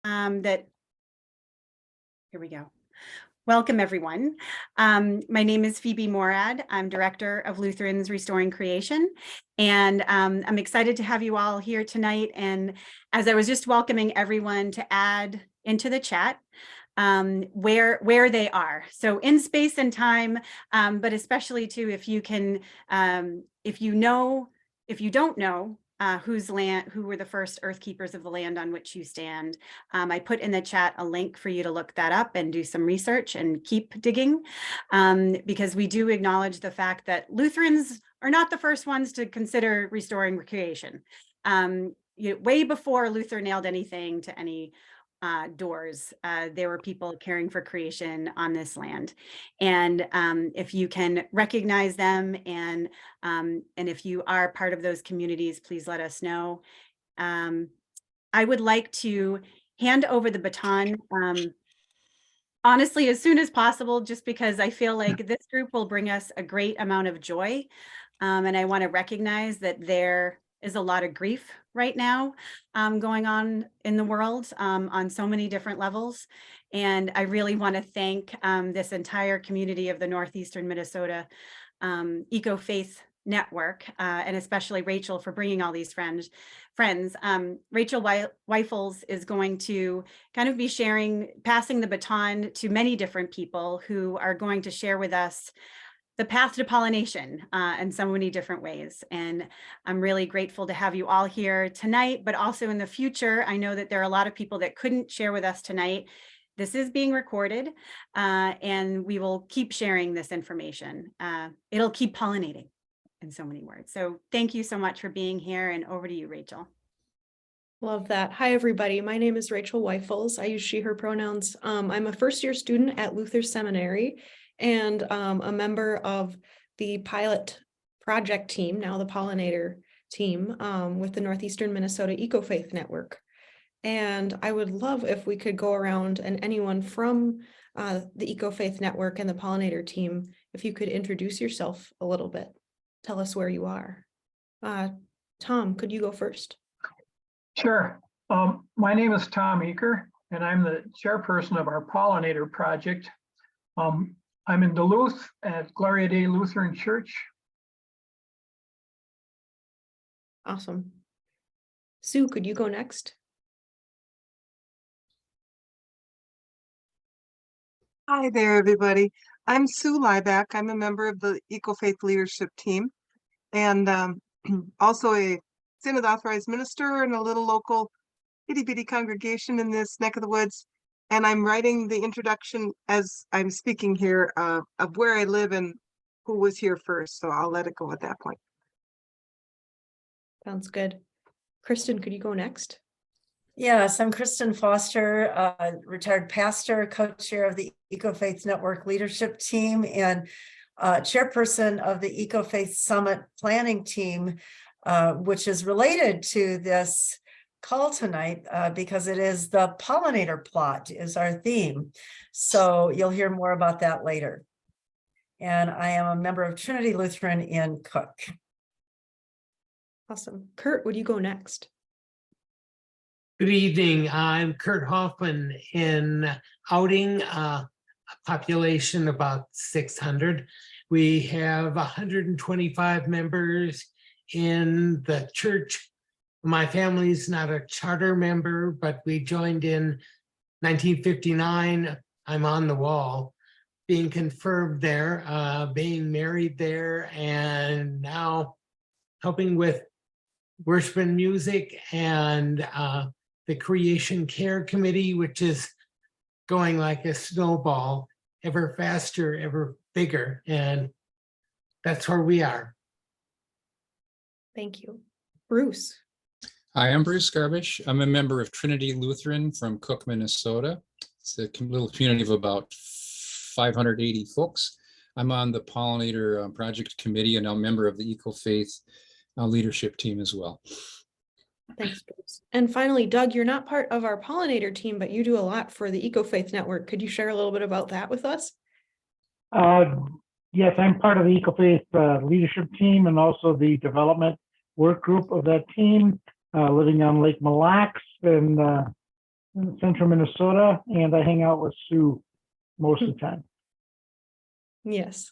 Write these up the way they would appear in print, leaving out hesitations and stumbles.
that, here we go. Welcome, everyone. My name is Phoebe Morad. I'm Director of Lutherans Restoring Creation, and I'm excited to have you all here tonight. And as I was just welcoming everyone to add into the chat where they are. So in space and time, but especially too, if you can, if you don't know, who were the first earth keepers of the land on which you stand. I put in the chat a link for you to look that up and do some research and keep digging, because we do acknowledge the fact that Lutherans are not the first ones to consider restoring creation. Way before Luther nailed anything to any doors, there were people caring for creation on this land. And if you can recognize them and if you are part of those communities, please let us know. I would like to hand over the baton honestly as soon as possible, just because I feel like this group will bring us a great amount of joy. And I want to recognize that there is a lot of grief right now going on in the world on so many different levels. And I really want to thank this entire community of the Northeastern Minnesota Eco-Faith Network, and especially Rachel for bringing all these friends. Rachel Weifels is going to kind of be passing the baton to many different people who are going to share with us the path to pollination in so many different ways. And I'm really grateful to have you all here tonight, but also in the future. I know that there are a lot of people that couldn't share with us tonight. This is being recorded, and we will keep sharing this information. It'll keep pollinating in so many words. So thank you so much for being here, and over to you, Rachel. Love that. Hi, everybody. My name is Rachel Weifels. I use she, her pronouns. I'm a first-year student at Luther Seminary and a member of the pilot project team, now the pollinator team, with the Northeastern Minnesota Eco-Faith Network. And I would love if we could go around and anyone from the Eco-Faith Network and the pollinator team, if you could introduce yourself a little bit, tell us where you are. Tom, could you go first? Sure. My name is Tom Eaker, and I'm the chairperson of our pollinator project. I'm in Duluth at Gloria Dei Lutheran Church. Awesome. Sue, could you go next? Hi there, everybody. I'm Sue Lieback. I'm a member of the Eco-Faith Leadership Team and also a Synod authorized minister in a little local itty bitty congregation in this neck of the woods. And I'm writing the introduction as I'm speaking here of where I live and who was here first. So I'll let it go at that point. Sounds good. Kristen, could you go next? Yes, I'm Kristen Foster, retired pastor, co-chair of the Eco-Faith Network leadership team, and chairperson of the Eco-Faith Summit planning team, which is related to this call tonight because it is the pollinator plot is our theme. So you'll hear more about that later. And I am a member of Trinity Lutheran in Cook. Awesome. Kurt, would you go next? Good evening. I'm Kurt Hoffman in Outing, a population about 600. We have 125 members in the church. My family's not a charter member, but we joined in 1959. I'm on the wall, being confirmed there, being married there, and now helping with worship and music and the Creation Care Committee, which is going like a snowball, ever faster, ever bigger. And that's where we are. Thank you. Bruce. Hi, I'm Bruce Garbish. I'm a member of Trinity Lutheran from Cook, Minnesota. It's a little community of about 580 folks. I'm on the Pollinator Project Committee and I'm a member of the Eco-Faith leadership team as well. Thanks, Bruce. And finally, Doug, you're not part of our pollinator team, but you do a lot for the Eco-Faith Network. Could you share a little bit about that with us? Yes, I'm part of the Eco-Faith leadership team and also the development work group of that team, living on Lake Mille Lacs and in central Minnesota, and I hang out with Sue most of the time. Yes.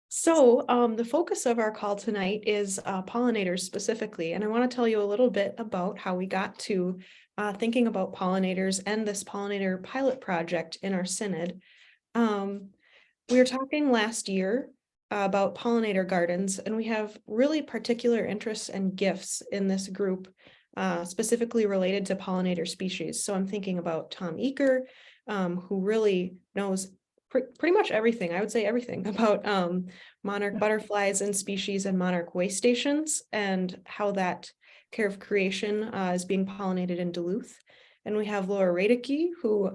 So the focus of our call tonight is pollinators specifically, and I want to tell you a little bit about how we got to thinking about pollinators and this pollinator pilot project in our synod. We were talking last year about pollinator gardens, and we have really particular interests and gifts in this group, specifically related to pollinator species. So I'm thinking about Tom Eaker, who really knows pretty much everything, I would say everything about monarch butterflies and species and monarch way stations and how that care of creation is being pollinated in Duluth. And we have Laura Radicke, who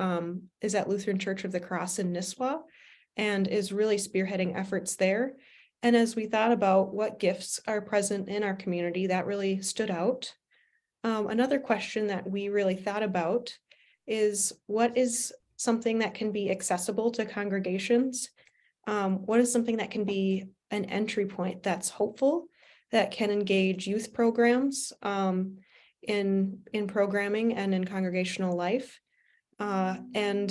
is at Lutheran Church of the Cross in Nisswa and is really spearheading efforts there. And as we thought about what gifts are present in our community, that really stood out. Another question that we really thought about is what is something that can be accessible to congregations? What is something that can be an entry point that's hopeful, that can engage youth programs in programming and in congregational life, and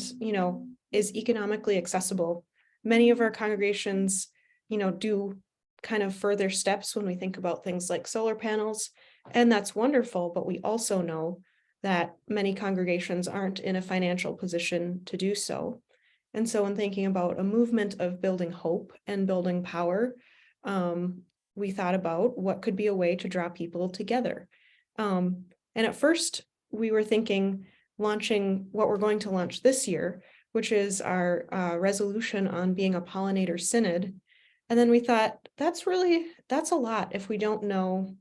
is economically accessible? Many of our congregations, do kind of further steps when we think about things like solar panels, and that's wonderful, but we also know that many congregations aren't in a financial position to do so. And so in thinking about a movement of building hope and building power, we thought about what could be a way to draw people together. And at first we were thinking launching what we're going to launch this year, which is our resolution on being a pollinator synod. And then we thought that's a lot if we don't know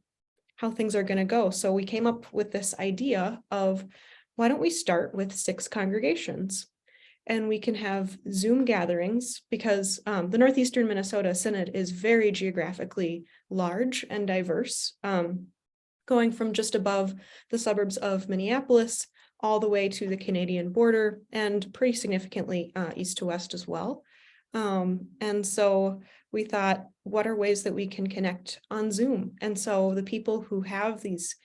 how things are going to go. So we came up with this idea of why don't we start with 6 congregations, and we can have Zoom gatherings because the Northeastern Minnesota Synod is very geographically large and diverse, going from just above the suburbs of Minneapolis all the way to the Canadian border and pretty significantly east to west as well. And so we thought, what are ways that we can connect on Zoom? And so the people who have these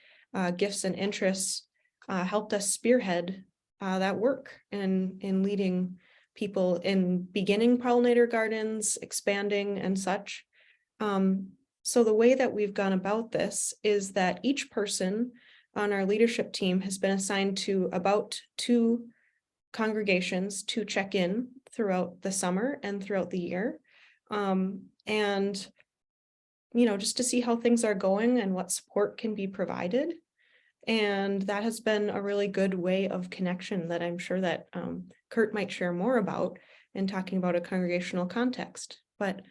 gifts and interests helped us spearhead that work and in leading people in beginning pollinator gardens, expanding and such. So the way that we've gone about this is that each person on our leadership team has been assigned to about 2 congregations to check in throughout the summer and throughout the year. And, just to see how things are going and what support can be provided. And that has been a really good way of connection that I'm sure that Kurt might share more about in talking about a congregational context. But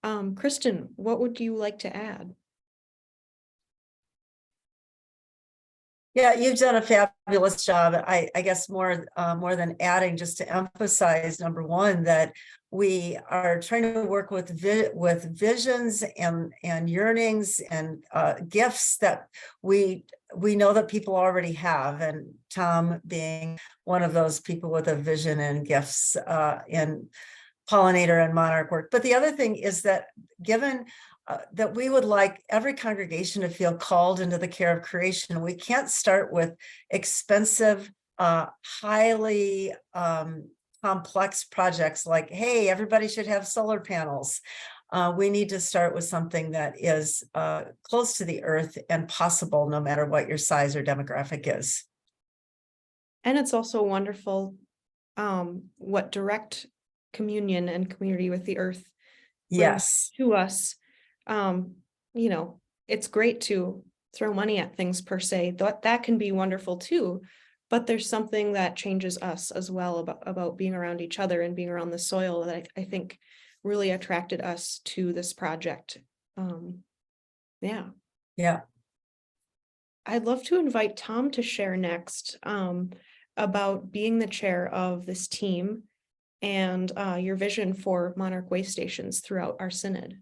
Kristen, what would you like to add? Yeah, you've done a fabulous job. I guess more than adding, just to emphasize, number one, that we are trying to work with visions and yearnings and gifts that we know that people already have, and Tom being one of those people with a vision and gifts in pollinator and monarch work. But the other thing is that given that we would like every congregation to feel called into the care of creation, we can't start with expensive, highly complex projects like, hey, everybody should have solar panels. We need to start with something that is close to the earth and possible no matter what your size or demographic is. And it's also wonderful what direct communion and community with the earth Yes. to us. It's great to throw money at things per se, that can be wonderful too, but there's something that changes us as well about being around each other and being around the soil that I think really attracted us to this project. Yeah. I'd love to invite Tom to share next about being the chair of this team and your vision for monarch way stations throughout our synod.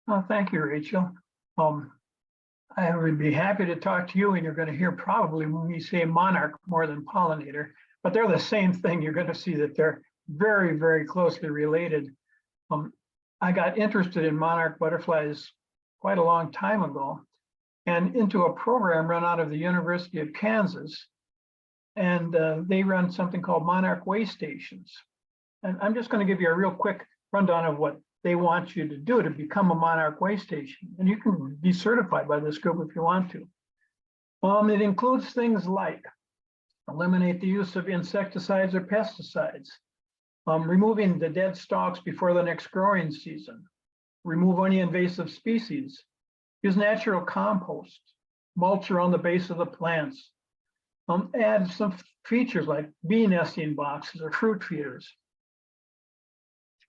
Well, thank you, Rachel. I would be happy to talk to you, and you're going to hear probably when we say monarch more than pollinator, but they're the same thing. You're going to see that they're very, very closely related. I got interested in monarch butterflies quite a long time ago, and into a program run out of the University of Kansas. And they run something called Monarch Way Stations. And I'm just going to give you a real quick rundown of what they want you to do to become a Monarch Way Station. And you can be certified by this group if you want to. It includes things like eliminate the use of insecticides or pesticides, removing the dead stalks before the next growing season, remove any invasive species, use natural compost, mulch around the base of the plants, add some features like bee nesting boxes or fruit feeders.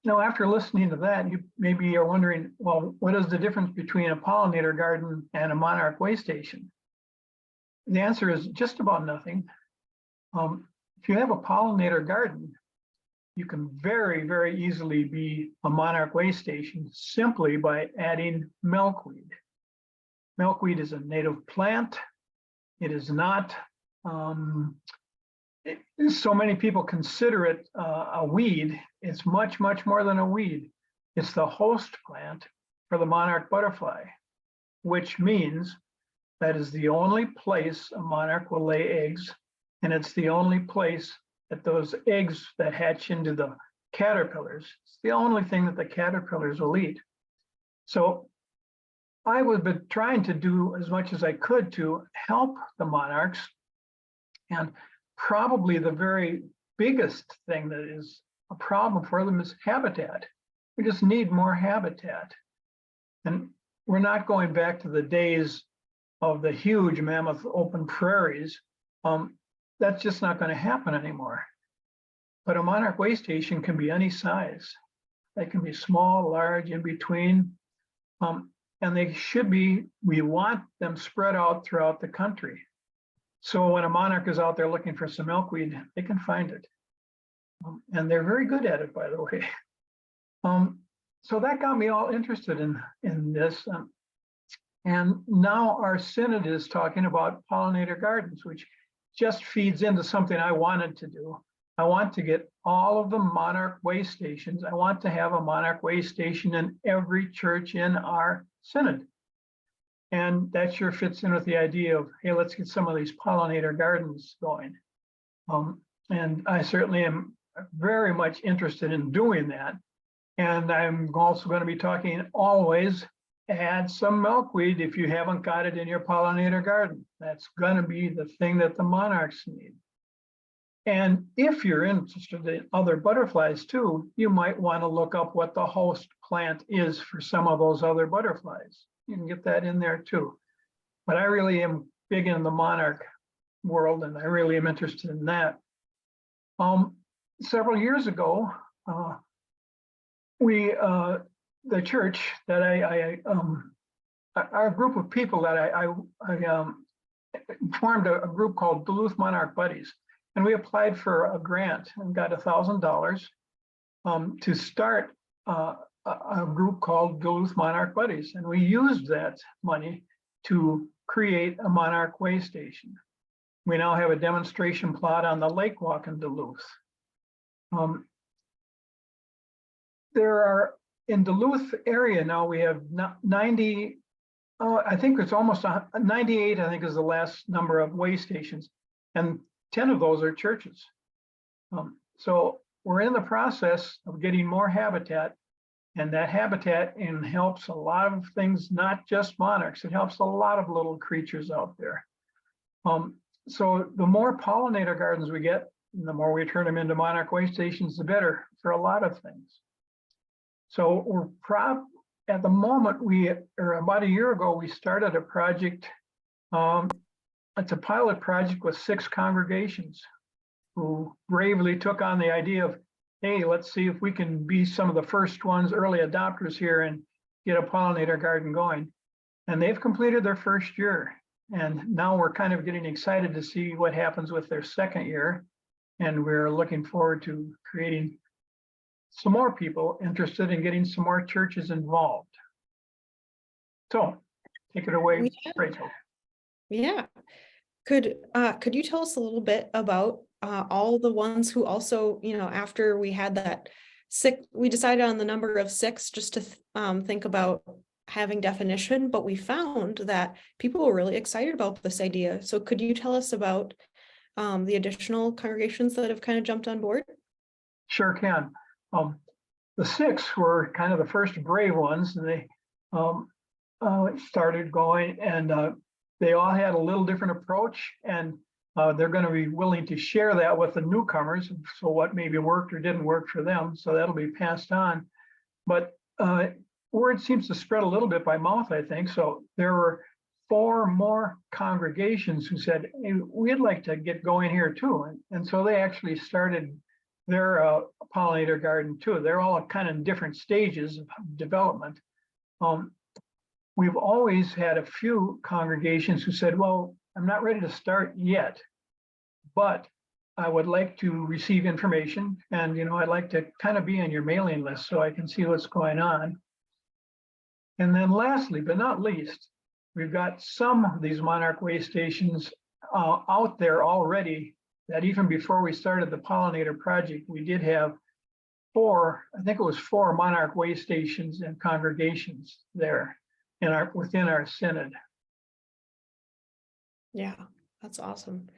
Now, after listening to that, you maybe are wondering, well, what is the difference between a pollinator garden and a Monarch Way Station? The answer is just about nothing. If you have a pollinator garden, you can very, very easily be a Monarch Way Station simply by adding milkweed. Milkweed is a native plant. It is not, so many people consider it a weed. It's much, much more than a weed. It's the host plant for the monarch butterfly, which means that is the only place a monarch will lay eggs. And it's the only place that those eggs that hatch into the caterpillars, it's the only thing that the caterpillars will eat. So I would be trying to do as much as I could to help the monarchs. And probably the very biggest thing that is a problem for them is habitat. We just need more habitat. And we're not going back to the days of the huge mammoth open prairies. That's just not going to happen anymore. But a Monarch Way Station can be any size. They can be small, large, in between. And they should be, we want them spread out throughout the country. So when a monarch is out there looking for some milkweed, they can find it. And they're very good at it, by the way. So that got me all interested in this. And now our synod is talking about pollinator gardens, which just feeds into something I wanted to do. I want to get all of the Monarch Way Stations. I want to have a Monarch Way Station in every church in our synod. And that sure fits in with the idea of, hey, let's get some of these pollinator gardens going. And I certainly am very much interested in doing that. And I'm also going to be talking always, add some milkweed if you haven't got it in your pollinator garden. That's going to be the thing that the monarchs need. And if you're interested in other butterflies too, you might want to look up what the host plant is for some of those other butterflies. You can get that in there too. But I really am big in the monarch world, and I really am interested in that. Several years ago, the church that our group of people that I formed a group called Duluth Monarch Buddies, and we applied for a grant and got $1,000 to start a group called Duluth Monarch Buddies, and we used that money to create a Monarch Way Station. We now have a demonstration plot on the lake walk in Duluth. There are, in Duluth area now, we have 90, I think it's almost 98, I think is the last number of way stations, and 10 of those are churches. So we're in the process of getting more habitat, and that habitat helps a lot of things, not just monarchs. It helps a lot of little creatures out there. So the more pollinator gardens we get, the more we turn them into Monarch Way Stations, the better for a lot of things. So we're at the moment, about a year ago, we started a project. It's a pilot project with 6 congregations who bravely took on the idea of, hey, let's see if we can be some of the first ones, early adopters here, and get a pollinator garden going. And they've completed their first year. And now we're kind of getting excited to see what happens with their second year. And we're looking forward to creating some more people interested in getting some more churches involved. So take it away, Rachel. Yeah. Could you tell us a little bit about all the ones who also, after we had that we decided on the number of 6 just to think about having definition, but we found that people were really excited about this idea. So could you tell us about the additional congregations that have kind of jumped on board? Sure can. The 6 were kind of the first brave ones, and they started going, and they all had a little different approach, and they're going to be willing to share that with the newcomers. So what maybe worked or didn't work for them, so that'll be passed on. But word seems to spread a little bit by mouth, I think. So there were 4 more congregations who said, hey, we'd like to get going here too. And so they actually started their pollinator garden too. They're all kind of in different stages of development. We've always had a few congregations who said, well, I'm not ready to start yet, but I would like to receive information, and I'd like to kind of be on your mailing list so I can see what's going on. And then lastly, but not least, we've got some of these monarch way stations out there already, that even before we started the pollinator project, we did have 4, I think it was 4 monarch way stations and congregations there within our synod. Yeah, that's awesome.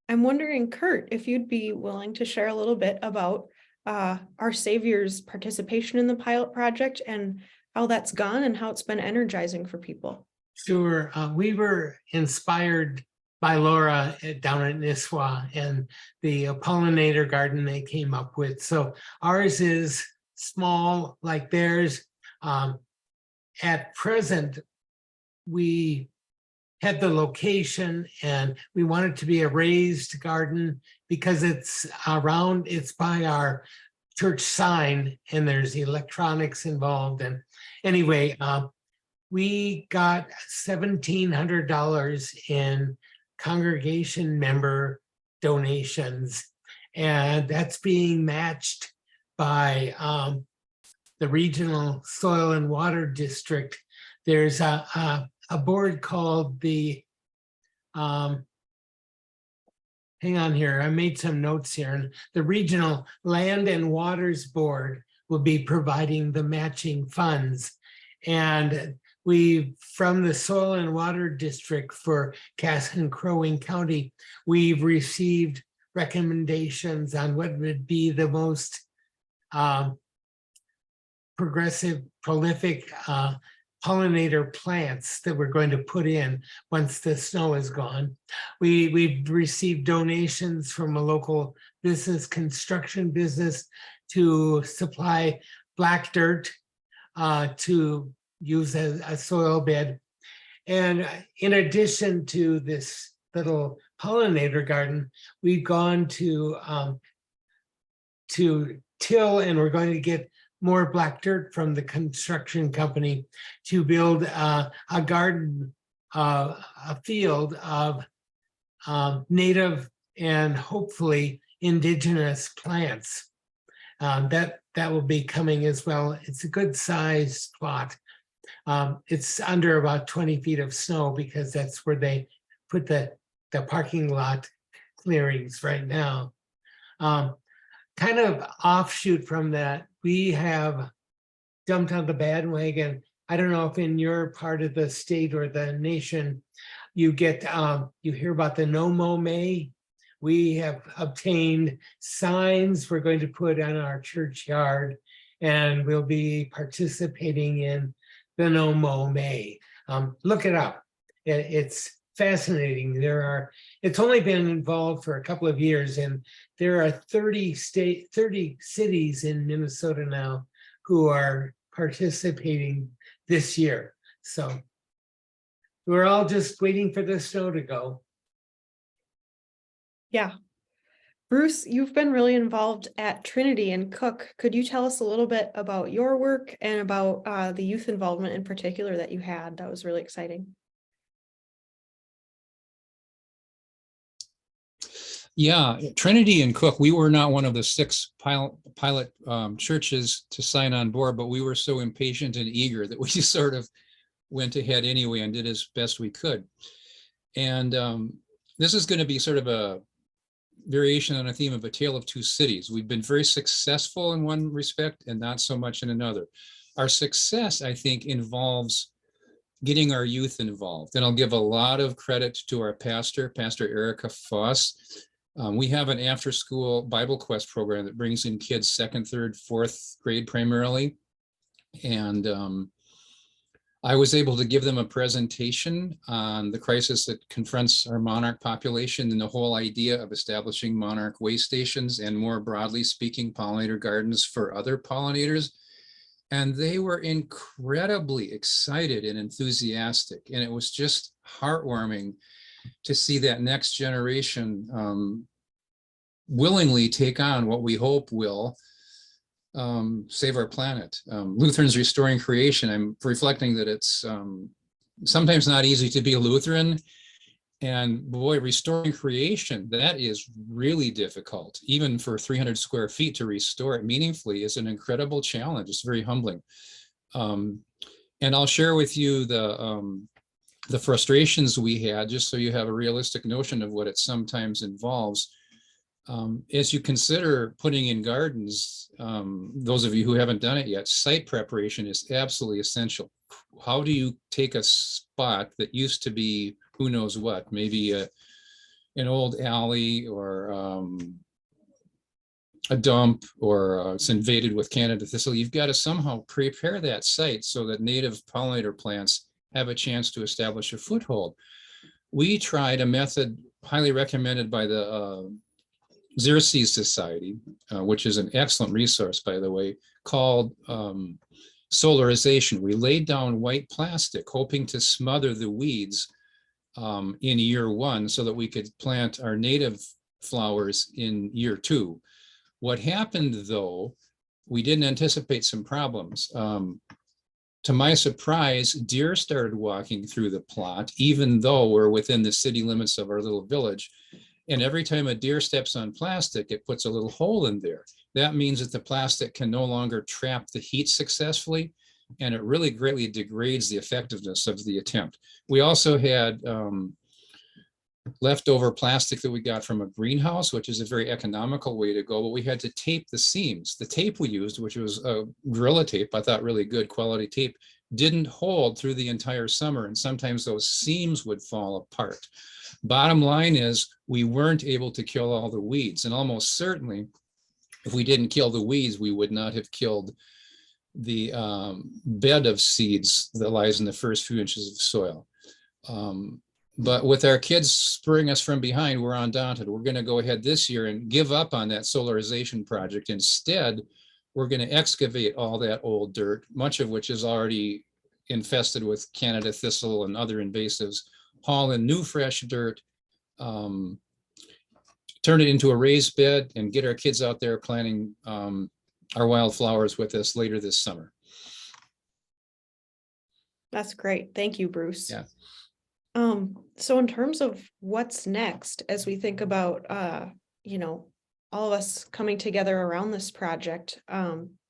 I'm wondering, Kurt, if you'd be willing to share a little bit about our Savior's participation in the pilot project and how that's gone and how it's been energizing for people. Sure. We were inspired by Laura down at Nisswa and the pollinator garden they came up with. So ours is small like theirs. At present, we had the location and we want it to be a raised garden because it's by our church sign and there's electronics involved. And anyway, we got $1,700 in congregation member donations, and that's being matched by the regional soil and water district. There's a board called the hang on here, I made some notes here, and the Regional Land and Waters Board will be providing the matching funds. And we, from the Soil and Water District for Cass and Crow Wing County, we've received recommendations on what would be the most progressive, prolific pollinator plants that we're going to put in once the snow is gone. We've received donations from a local business, construction business, to supply black dirt to use as a soil bed. And in addition to this little pollinator garden, we've gone to till, and we're going to get more black dirt from the construction company to build a garden, a field of native and hopefully indigenous plants. That will be coming as well. It's a good sized plot. It's under about 20 feet of snow because that's where they put the parking lot clearings right now. Kind of offshoot from that, we have jumped on the bandwagon. I don't know if in your part of the state or the nation, you get you hear about the No Mow May. We have obtained signs we're going to put on our churchyard, and we'll be participating in the No Mow May. Look it up. It's fascinating. It's only been involved for a couple of years, and there are 30 cities in Minnesota now who are participating this year. So we're all just waiting for the snow to go. Yeah. Bruce, you've been really involved at Trinity and Cook. Could you tell us a little bit about your work and about the youth involvement in particular that you had? That was really exciting. Yeah, Trinity and Cook, we were not one of the 6 pilot churches to sign on board, but we were so impatient and eager that we just sort of went ahead anyway and did as best we could. And this is going to be sort of a variation on a theme of a tale of 2 cities. We've been very successful in one respect and not so much in another. our success, I think, involves getting our youth involved. And I'll give a lot of credit to our pastor, Pastor Erica Foss. We have an after-school Bible Quest program that brings in kids 2nd, 3rd, 4th grade primarily. And I was able to give them a presentation on the crisis that confronts our monarch population and the whole idea of establishing monarch way stations and, more broadly speaking, pollinator gardens for other pollinators. And they were incredibly excited and enthusiastic. And it was just heartwarming to see that next generation willingly take on what we hope will save our planet. Lutherans Restoring Creation, I'm reflecting that it's sometimes not easy to be a Lutheran. And boy, restoring creation, that is really difficult. Even for 300 square feet to restore it meaningfully is an incredible challenge. It's very humbling. And I'll share with you the frustrations we had, just so you have a realistic notion of what it sometimes involves. As you consider putting in gardens, those of you who haven't done it yet, site preparation is absolutely essential. How do you take a spot that used to be who knows what, maybe an old alley or a dump, or it's invaded with Canada thistle? You've got to somehow prepare that site so that native pollinator plants have a chance to establish a foothold. We tried a method highly recommended by the Xerces Society, which is an excellent resource, by the way, called solarization. We laid down white plastic, hoping to smother the weeds in year 1 so that we could plant our native flowers in year 2. What happened, though, we didn't anticipate some problems. To my surprise, deer started walking through the plot, even though we're within the city limits of our little village. And every time a deer steps on plastic, it puts a little hole in there. That means that the plastic can no longer trap the heat successfully, and it really greatly degrades the effectiveness of the attempt. We also had leftover plastic that we got from a greenhouse, which is a very economical way to go, but we had to tape the seams. The tape we used, which was a Gorilla tape, I thought really good quality tape, didn't hold through the entire summer, and sometimes those seams would fall apart. Bottom line is, we weren't able to kill all the weeds, and almost certainly, if we didn't kill the weeds, we would not have killed the bed of seeds that lies in the first few inches of soil. But with our kids spurring us from behind, we're undaunted. We're going to go ahead this year and give up on that solarization project. Instead, we're going to excavate all that old dirt, much of which is already infested with Canada thistle and other invasives, haul in new fresh dirt, turn it into a raised bed, and get our kids out there planting our wildflowers with us later this summer. That's great. Thank you, Bruce. Yeah. So in terms of what's next, as we think about, all of us coming together around this project,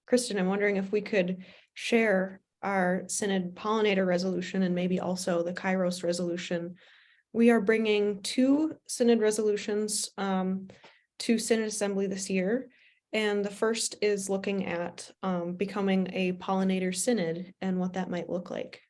Kristen, I'm wondering if we could share our Synod pollinator resolution and maybe also the Kairos resolution. We are bringing 2 Synod resolutions to Synod Assembly this year. And the first is looking at becoming a pollinator synod and what that might look like.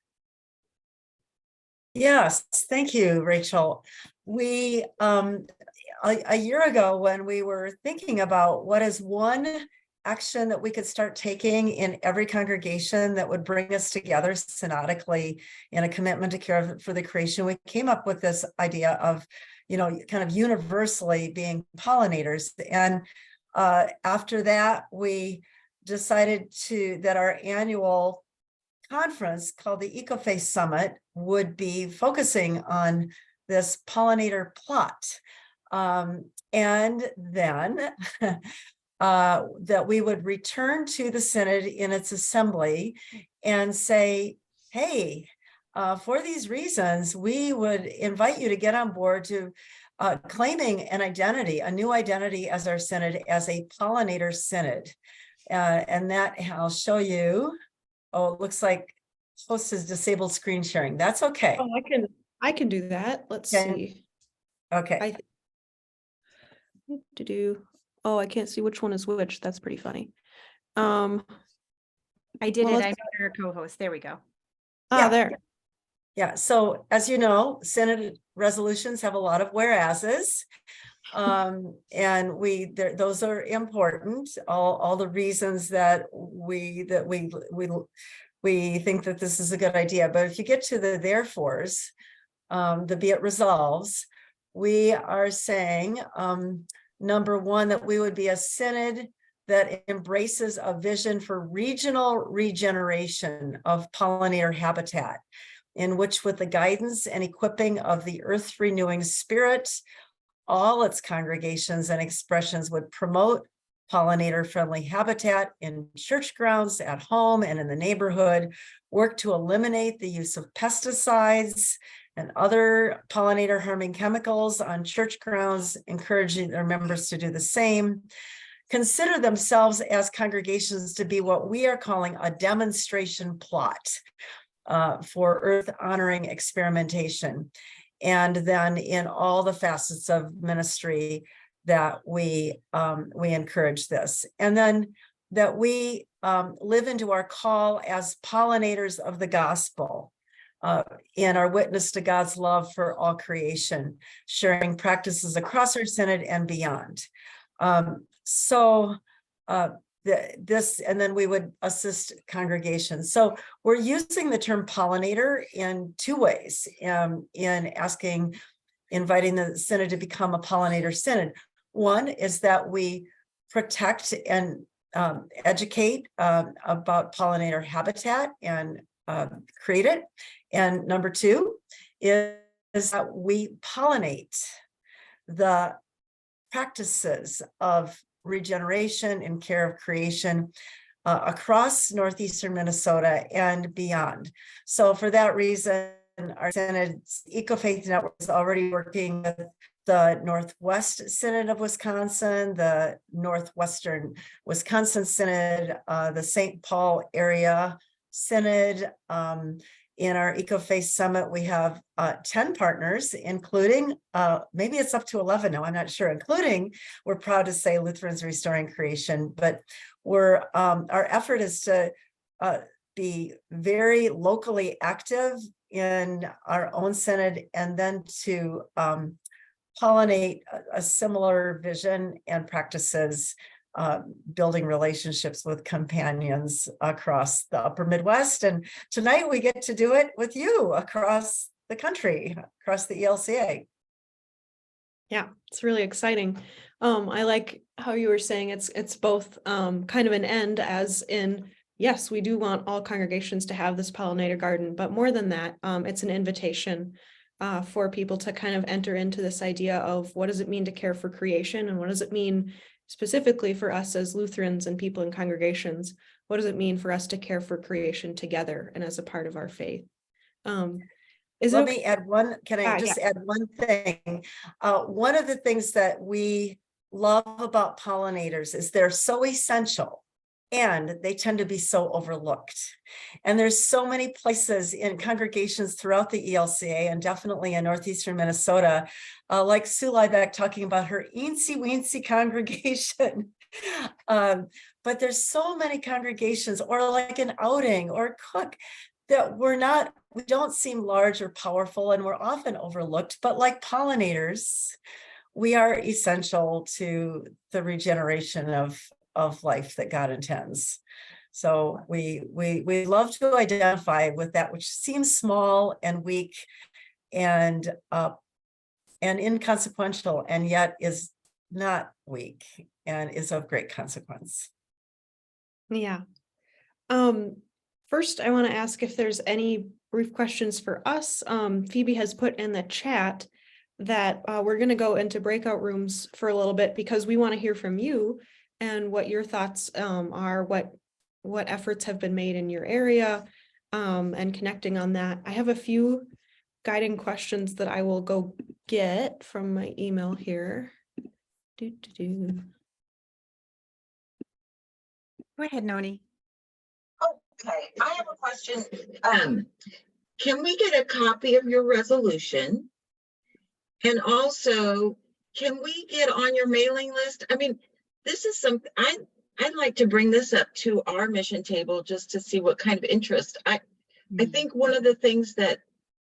Yes, thank you, Rachel. We, a year ago, when we were thinking about what is one action that we could start taking in every congregation that would bring us together synodically in a commitment to care for the creation, we came up with this idea of, kind of universally being pollinators. And after that, we decided that our annual conference called the EcoFaith Summit would be focusing on this pollinator plot. And then that we would return to the Synod in its assembly and say, hey, for these reasons, we would invite you to get on board to claiming an identity, a new identity as our Synod, as a pollinator Synod. And that I'll show you. Oh, it looks like host has disabled screen sharing. That's okay. Oh, I can do that. Let's see. Okay. Oh, I can't see which one is which. That's pretty funny. I did Well, it. I let's- know you're a co-host. There we go. Yeah. there. Yeah, so as you know, Senate resolutions have a lot of whereases. And those are important, all the reasons that we think that this is a good idea. But if you get to the therefores, the be it resolves, we are saying, number one, that we would be a synod that embraces a vision for regional regeneration of pollinator habitat, in which, with the guidance and equipping of the earth renewing spirit, all its congregations and expressions would promote pollinator friendly habitat in church grounds, at home, and in the neighborhood, work to eliminate the use of pesticides and other pollinator harming chemicals on church grounds, encouraging their members to do the same. Consider themselves as congregations to be what we are calling a demonstration plot for earth honoring experimentation. And then in all the facets of ministry that we encourage this. And then that we live into our call as pollinators of the gospel in our witness to God's love for all creation, sharing practices across our synod and beyond. And then we would assist congregations. So we're using the term pollinator in two ways, in inviting the synod to become a pollinator synod. One is that we protect and educate about pollinator habitat and create it. And number two is that we pollinate the practices of regeneration and care of creation across northeastern Minnesota and beyond. So for that reason, our Synod's Eco-Faith Network is already working with the Northwest Synod of Wisconsin, the Northwestern Wisconsin Synod, the St. Paul area Synod. In our Eco-Faith Summit, we have 10 partners, including, maybe it's up to 11 now, I'm not sure, including, we're proud to say, Lutherans Restoring Creation, but our effort is to be very locally active in our own synod, and then to pollinate a similar vision and practices, building relationships with companions across the upper Midwest. And tonight we get to do it with you across the country, across the ELCA. Yeah, it's really exciting. I like how you were saying it's both kind of an end, as in, yes, we do want all congregations to have this pollinator garden, but more than that, it's an invitation for people to kind of enter into this idea of what does it mean to care for creation, and what does it mean specifically for us as Lutherans and people in congregations. What does it mean for us to care for creation together and as a part of our faith? Let me add one, can I just add one thing? One of the things that we love about pollinators is they're so essential, and they tend to be so overlooked. And there's so many places in congregations throughout the ELCA, and definitely in northeastern Minnesota, like Sue Liebeck talking about her eensy-weensy congregation. But there's so many congregations, or like an outing or Cook, that we don't seem large or powerful, and we're often overlooked, but like pollinators, we are essential to the regeneration of life that God intends. So we love to identify with that which seems small and weak and inconsequential, and yet is not weak and is of great consequence. Yeah. First, I want to ask if there's any brief questions for us. Phoebe has put in the chat that we're going to go into breakout rooms for a little bit because we want to hear from you and what your thoughts are, what efforts have been made in your area, and connecting on that. I have a few guiding questions that I will go get from my email here. Go ahead, Noni. Okay, I have a question. Can we get a copy of your resolution? And also, can we get on your mailing list? I mean, this is something I'd like to bring this up to our mission table just to see what kind of interest. I think one of the things that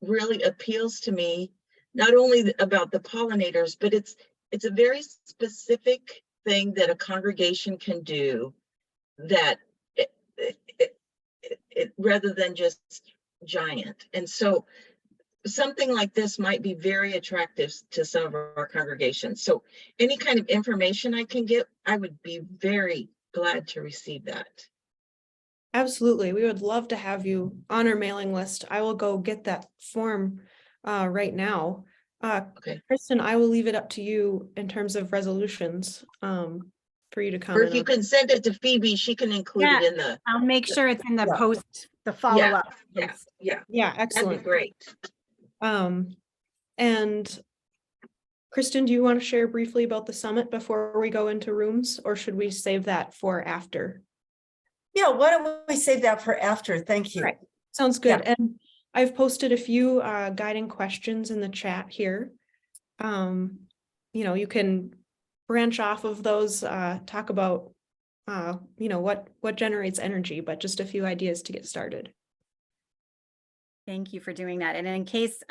really appeals to me, not only about the pollinators, but it's a very specific thing that a congregation can do that it rather than just giant. And so something like this might be very attractive to some of our congregations. So any kind of information I can get, I would be very glad to receive that. Absolutely. We would love to have you on our mailing list. I will go get that form right now. Okay. Kristen, I will leave it up to you in terms of resolutions for you to Or comment if you on. can send it to Phoebe, she can include it in the, I'll make sure it's in the Yeah. post, the follow-up. yeah, post. yeah, Yeah, that'd be excellent. great. And Kristen, do you want to share briefly about the summit before we go into rooms, or should we save that for after? Yeah, why don't we save that for after? Thank you. Right. Sounds good. And I've posted a few guiding questions in the chat here. You can branch off of those, talk about, what generates energy, but just a few ideas to get started. Thank you for doing that. And in case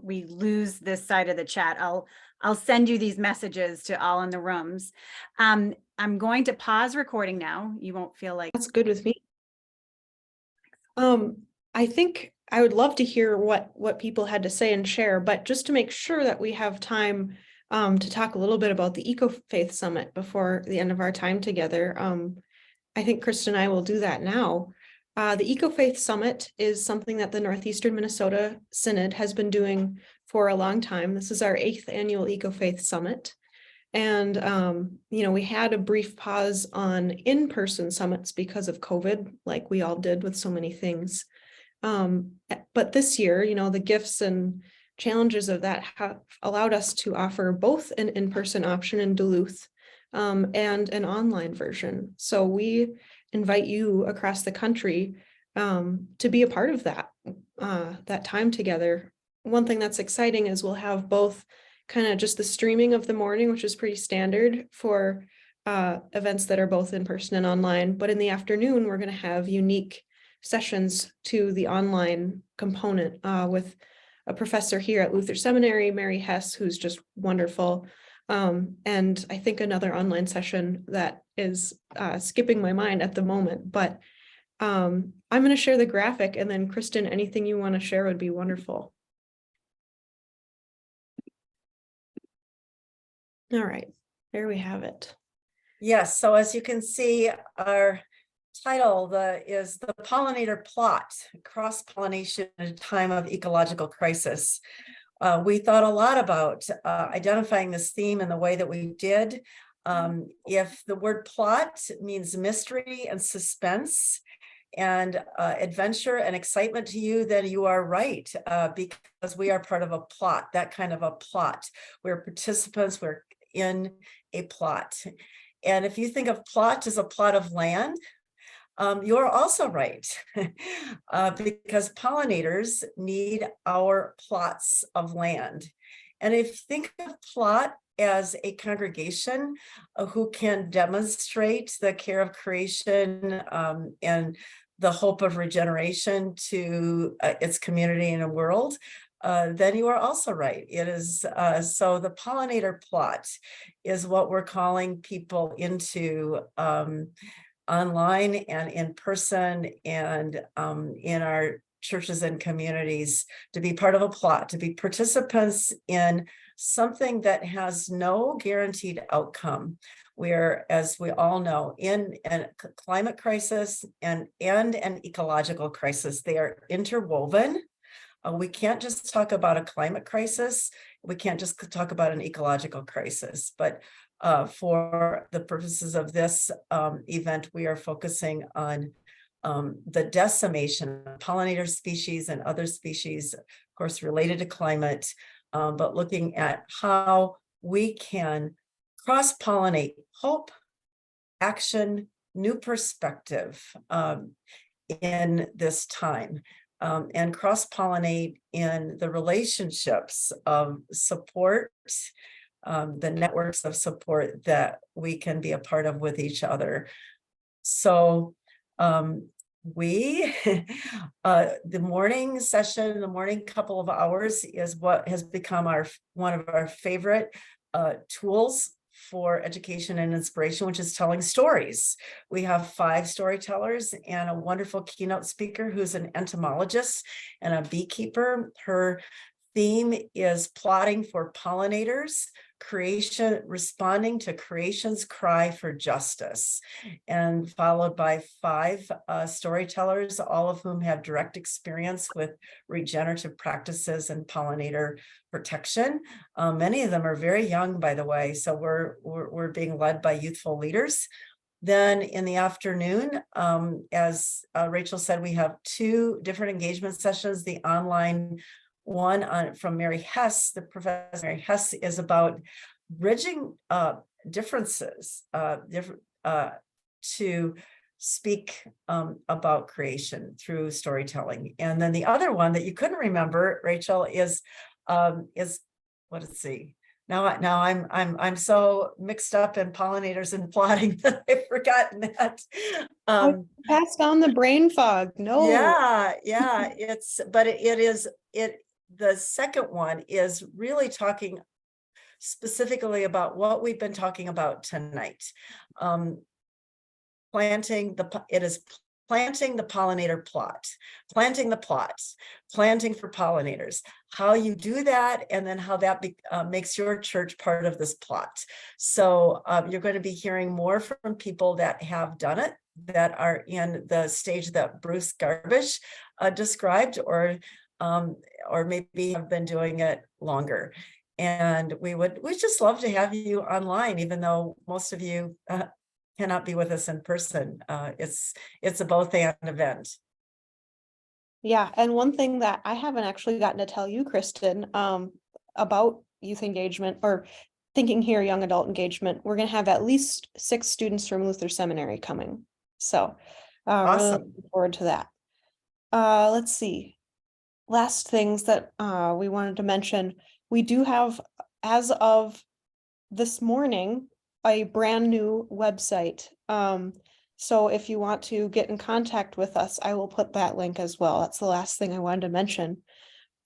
we lose this side of the chat, I'll send you these messages to all in the rooms. I'm going to pause recording now. You won't feel like That's good with me. I think I would love to hear what people had to say and share, but just to make sure that we have time to talk a little bit about the Eco Faith Summit before the end of our time together. I think Kristen and I will do that now. The Eco Faith Summit is something that the Northeastern Minnesota Synod has been doing for a long time. This is our 8th annual Eco Faith Summit. And, we had a brief pause on in-person summits because of COVID, like we all did with so many things. But this year, the gifts and challenges of that have allowed us to offer both an in-person option in Duluth and an online version. So we invite you across the country to be a part of that time together. One thing that's exciting is we'll have both kind of just the streaming of the morning, which is pretty standard for events that are both in person and online. But in the afternoon, we're going to have unique sessions to the online component with a professor here at Luther Seminary, Mary Hess, who's just wonderful. And I think another online session that is skipping my mind at the moment, but I'm going to share the graphic, and then Kristen, anything you want to share would be wonderful. All right, there we have it. Yes, so as you can see, our title is the Pollinator Plot, Cross-Pollination at a Time of Ecological Crisis. We thought a lot about identifying this theme in the way that we did. If the word plot means mystery and suspense and adventure and excitement to you, then you are right, because we are part of a plot, that kind of a plot. We're participants, we're in a plot. And if you think of plot as a plot of land, you're also right, because pollinators need our plots of land. And if you think of plot as a congregation who can demonstrate the care of creation and the hope of regeneration to its community and a world, then you are also right. It is so the pollinator plot is what we're calling people into online and in person and in our churches and communities to be part of a plot, to be participants in something that has no guaranteed outcome. We're, as we all know, in a climate crisis and an ecological crisis. They are interwoven. We can't just talk about a climate crisis. We can't just talk about an ecological crisis, but for the purposes of this event, we are focusing on the decimation of pollinator species and other species, of course, related to climate, but looking at how we can cross-pollinate hope, action, new perspective in this time. And cross-pollinate in the relationships of support, the networks of support that we can be a part of with each other. So we, the morning session, the morning couple of hours is what has become one of our favorite tools for education and inspiration, which is telling stories. We have 5 storytellers and a wonderful keynote speaker who's an entomologist and a beekeeper. Her theme is plotting for pollinators, responding to creation's cry for justice, and followed by 5 storytellers, all of whom have direct experience with regenerative practices and pollinator protection. Many of them are very young, by the way, so we're being led by youthful leaders. Then in the afternoon, as Rachel said, we have 2 different engagement sessions. The online one from Mary Hess, the Professor Mary Hess, is about bridging differences to speak about creation through storytelling. And then the other one that you couldn't remember, Rachel, is let's see. Now I'm so mixed up in pollinators and plotting that I've forgotten that. Pass down the brain fog. No. Yeah, the second one is really talking specifically about what we've been talking about tonight. Planting the pollinator plot, planting the plots, planting for pollinators, how you do that, and then how that makes your church part of this plot. So you're going to be hearing more from people that have done it, that are in the stage that Bruce Garbish described, or maybe have been doing it longer. And we just love to have you online, even though most of you cannot be with us in person. It's a both and event. Yeah, and one thing that I haven't actually gotten to tell you, Kristen, about youth engagement or Thinking Here young adult engagement, we're going to have at least 6 students from Luther Seminary coming. So really Awesome. looking forward to that. Let's see. Last things that we wanted to mention. We do have, as of this morning, a brand new website. So if you want to get in contact with us, I will put that link as well. That's the last thing I wanted to mention.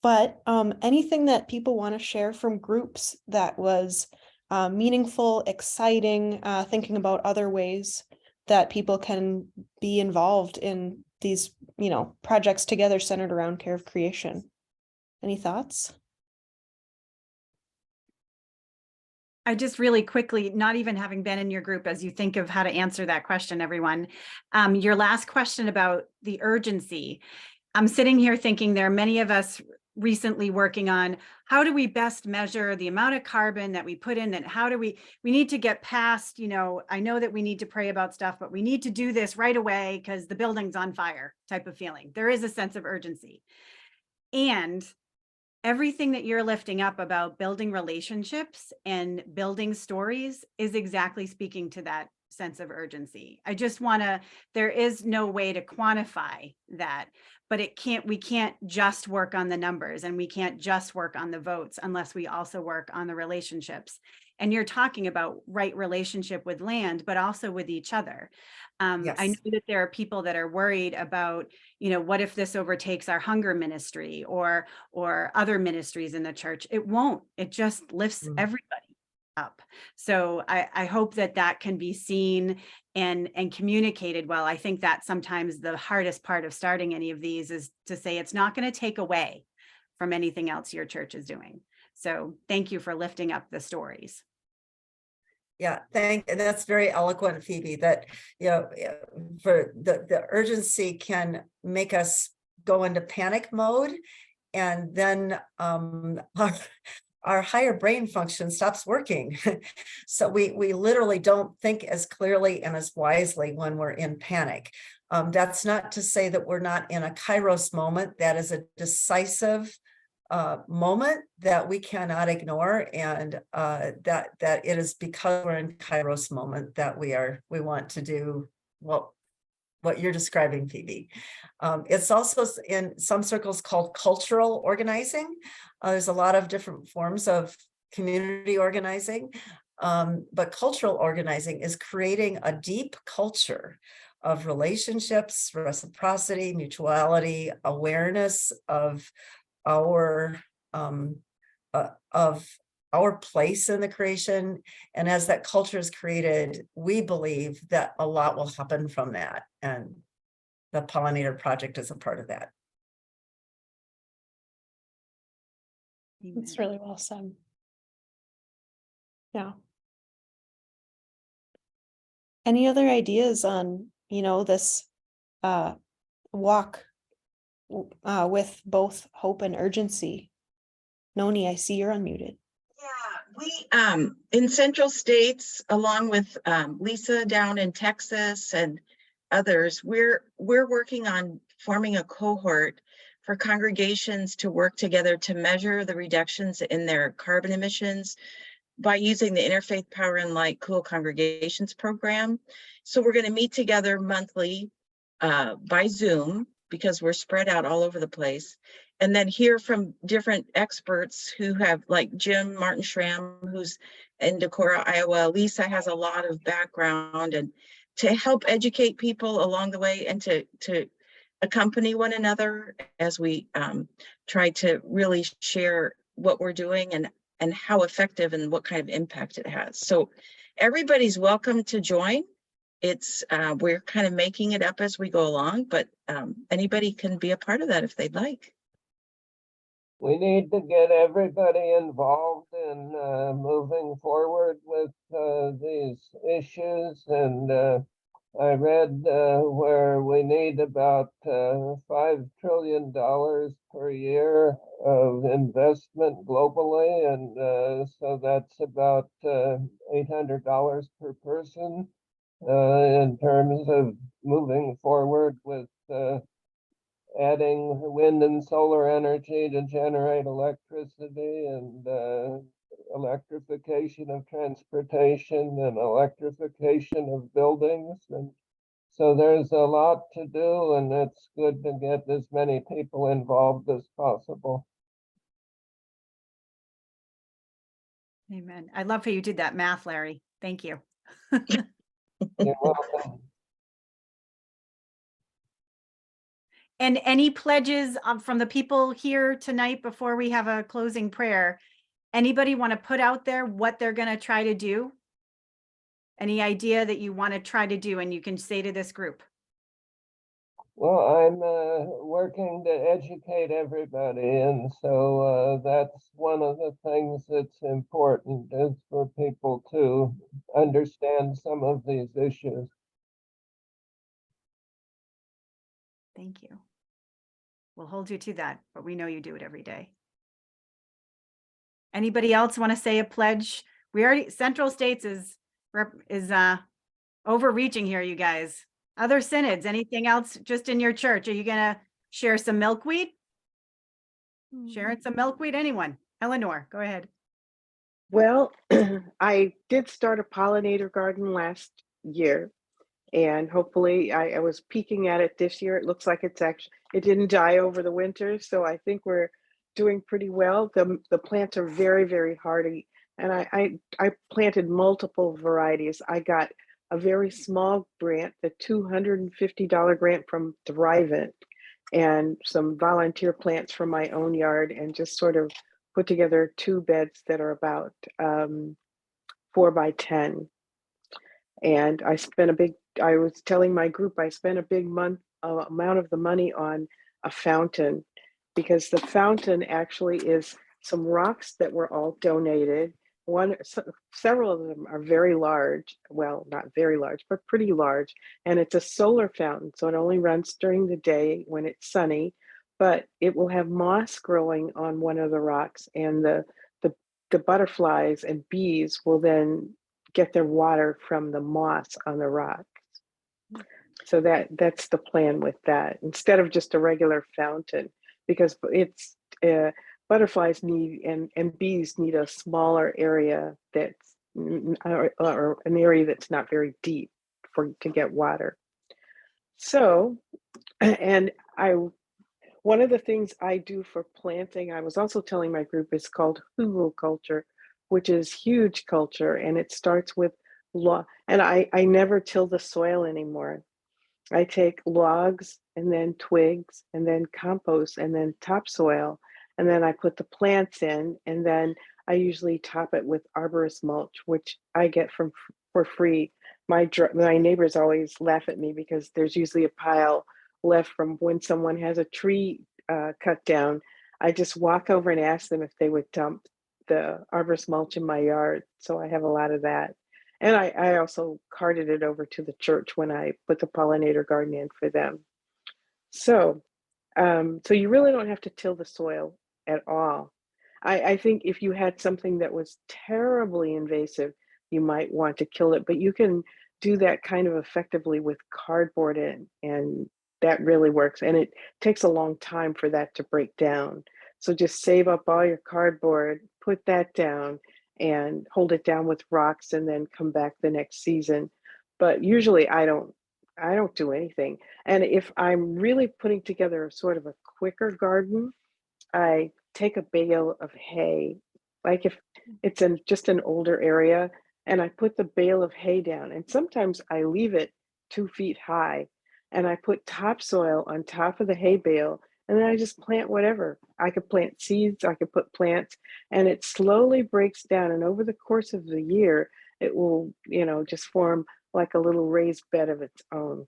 But anything that people want to share from groups that was meaningful, exciting, thinking about other ways that people can be involved in these, projects together centered around care of creation. Any thoughts? I just really quickly, not even having been in your group, as you think of how to answer that question, everyone, your last question about the urgency, I'm sitting here thinking there are many of us recently working on how do we best measure the amount of carbon that we put in, and how do we need to get past, I know that we need to pray about stuff, but we need to do this right away because the building's on fire type of feeling. There is a sense of urgency. And everything that you're lifting up about building relationships and building stories is exactly speaking to that sense of urgency. I just there is no way to quantify that, but we can't just work on the numbers, and we can't just work on the votes unless we also work on the relationships. And you're talking about right relationship with land, but also with each other. Yes. I know that there are people that are worried about, what if this overtakes our hunger ministry or other ministries in the church? It won't. It just lifts everybody up. So I hope that can be seen and communicated well. I think that sometimes the hardest part of starting any of these is to say it's not going to take away from anything else your church is doing. So thank you for lifting up the stories. Yeah, and that's very eloquent, Phoebe, that, for the urgency can make us go into panic mode, and then our higher brain function stops working. So we literally don't think as clearly and as wisely when we're in panic. That's not to say that we're not in a Kairos moment. That is a decisive moment that we cannot ignore, and that it is because we're in Kairos moment that we want to do what you're describing, Phoebe. It's also in some circles called cultural organizing. There's a lot of different forms of community organizing. But cultural organizing is creating a deep culture of relationships, reciprocity, mutuality, awareness of our place in the creation. And as that culture is created, we believe that a lot will happen from that. And the Pollinator Project is a part of that. It's Amen. really well said. Yeah. Any other ideas on, this walk with both hope and urgency? Noni, I see you're unmuted. Yeah, we in Central States, along with Lisa down in Texas and others, we're working on forming a cohort for congregations to work together to measure the reductions in their carbon emissions by using the Interfaith Power and Light Cool Congregations program. So we're going to meet together monthly by Zoom, because we're spread out all over the place, and then hear from different experts who have, like Jim Martin Schramm, who's in Decorah, Iowa. Lisa has a lot of background, and to help educate people along the way, and to accompany one another as we try to really share what we're doing and how effective and what kind of impact it has. So everybody's welcome to join. It's we're kind of making it up as we go along, but anybody can be a part of that if they'd like. We need to get everybody involved in moving forward with these issues. And I read where we need about $5 trillion per year of investment globally. And so that's about $800 per person in terms of moving forward with adding wind and solar energy to generate electricity, and electrification of transportation and electrification of buildings. And so there's a lot to do, and it's good to get as many people involved as possible. Amen. I love how you did that math, Larry. Thank you. You're welcome. And any pledges from the people here tonight before we have a closing prayer? Anybody want to put out there what they're going to try to do? Any idea that you want to try to do and you can say to this group? Well, I'm working to educate everybody, and so that's one of the things that's important, is for people to understand some of these issues. Thank you. We'll hold you to that, but we know you do it every day. Anybody else want to say a pledge? We already, Central States is overreaching here, you guys. Other synods, anything else just in your church? Are you gonna share some milkweed? Sharing some milkweed, anyone? Eleanor, go ahead. Well, I did start a pollinator garden last year, and hopefully I was peeking at it this year. It looks like it didn't die over the winter, so I think we're doing pretty well. The plants are very, very hardy, and I planted multiple varieties. I got a very small grant, the $250 grant from Thrivent, and some volunteer plants from my own yard, and just sort of put together 2 beds that are about 4 by 10. And I was telling my group, I spent a big amount of the money on a fountain, because the fountain actually is some rocks that were all donated. Several of them are very large, well, not very large, but pretty large. And it's a solar fountain, so it only runs during the day when it's sunny, but it will have moss growing on one of the rocks, and the butterflies and bees will then get their water from the moss on the rocks. So that's the plan with that, instead of just a regular fountain, because it's butterflies need and bees need a smaller area that's or an area that's not very deep to get water. So, and one of the things I do for planting, I was also telling my group, is called hugelkultur, which is huge culture, and it starts with law. And I never till the soil anymore. I take logs and then twigs and then compost and then topsoil, and then I put the plants in, and then I usually top it with arborist mulch, which I get for free. My neighbors always laugh at me because there's usually a pile left from when someone has a tree cut down. I just walk over and ask them if they would dump the arborist mulch in my yard. So I have a lot of that. And I also carted it over to the church when I put the pollinator garden in for them. So, so you really don't have to till the soil at all. I think if you had something that was terribly invasive, you might want to kill it, but you can do that kind of effectively with cardboard and that really works. And it takes a long time for that to break down. So just save up all your cardboard, put that down, and hold it down with rocks, and then come back the next season. But usually I don't do anything. And if I'm really putting together a sort of a quicker garden, I take a bale of hay, like if it's in just an older area, and I put the bale of hay down, and sometimes I leave it 2 feet high, and I put topsoil on top of the hay bale, and then I just plant whatever. I could plant seeds, I could put plants, and it slowly breaks down. And over the course of the year, it will, just form like a little raised bed of its own.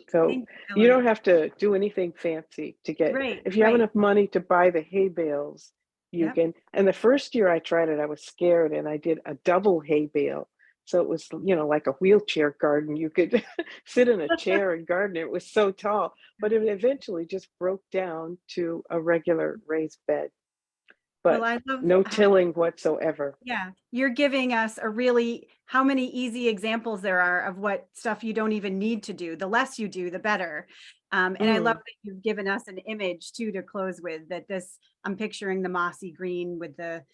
So Thank you don't Ellen. have to do anything fancy to get, Right, if you have right. enough money to buy the hay bales, you Yep. can. And the first year I tried it, I was scared, and I did a double hay bale. So it was, like a wheelchair garden. You could sit in a chair and garden. It was so tall, but it eventually just broke down to a regular raised bed, Well, but I love no how, tilling whatsoever. yeah, you're giving us how many easy examples there are of what stuff you don't even need to do. The less you do, the better. And I love that you've given us an image too to close with, I'm picturing the mossy green with the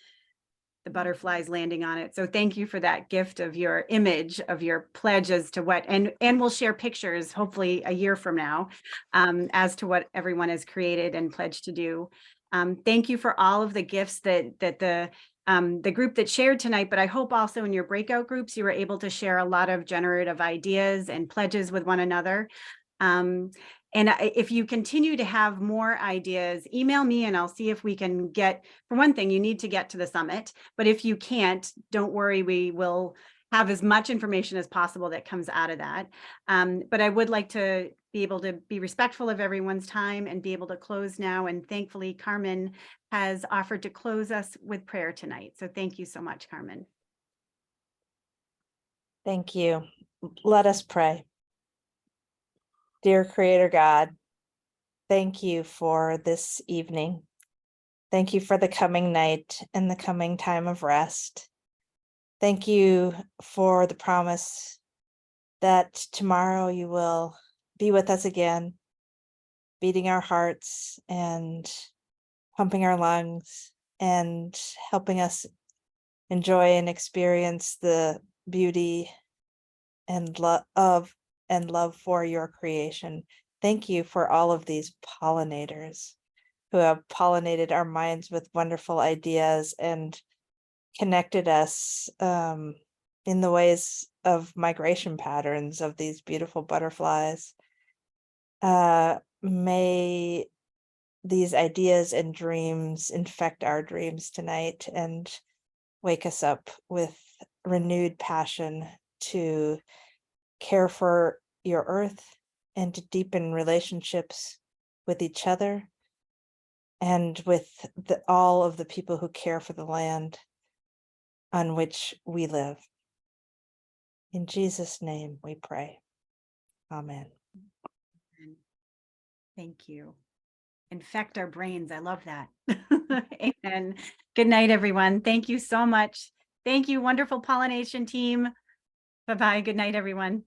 butterflies landing on it. So thank you for that gift of your image, of your pledge as to what, and we'll share pictures hopefully a year from now as to what everyone has created and pledged to do. Thank you for all of the gifts that the group that shared tonight, but I hope also in your breakout groups, you were able to share a lot of generative ideas and pledges with one another. And if you continue to have more ideas, email me and I'll see if we can get, for one thing, you need to get to the summit, but if you can't, don't worry, we will have as much information as possible that comes out of that. But I would like to be able to be respectful of everyone's time and be able to close now. And thankfully, Carmen has offered to close us with prayer tonight. So thank you so much, Carmen. Thank you. Let us pray. Dear Creator God, thank you for this evening. Thank you for the coming night and the coming time of rest. Thank you for the promise that tomorrow you will be with us again, beating our hearts and pumping our lungs and helping us enjoy and experience the beauty and love for your creation. Thank you for all of these pollinators who have pollinated our minds with wonderful ideas and connected us in the ways of migration patterns of these beautiful butterflies. May these ideas and dreams infect our dreams tonight and wake us up with renewed passion to care for your earth and to deepen relationships with each other and with all of the people who care for the land on which we live. In Jesus' name we pray. Amen. Thank you. Infect our brains. I love that. Amen. Good night, everyone. Thank you so much. Thank you, wonderful pollination team. Bye-bye. Good night, everyone.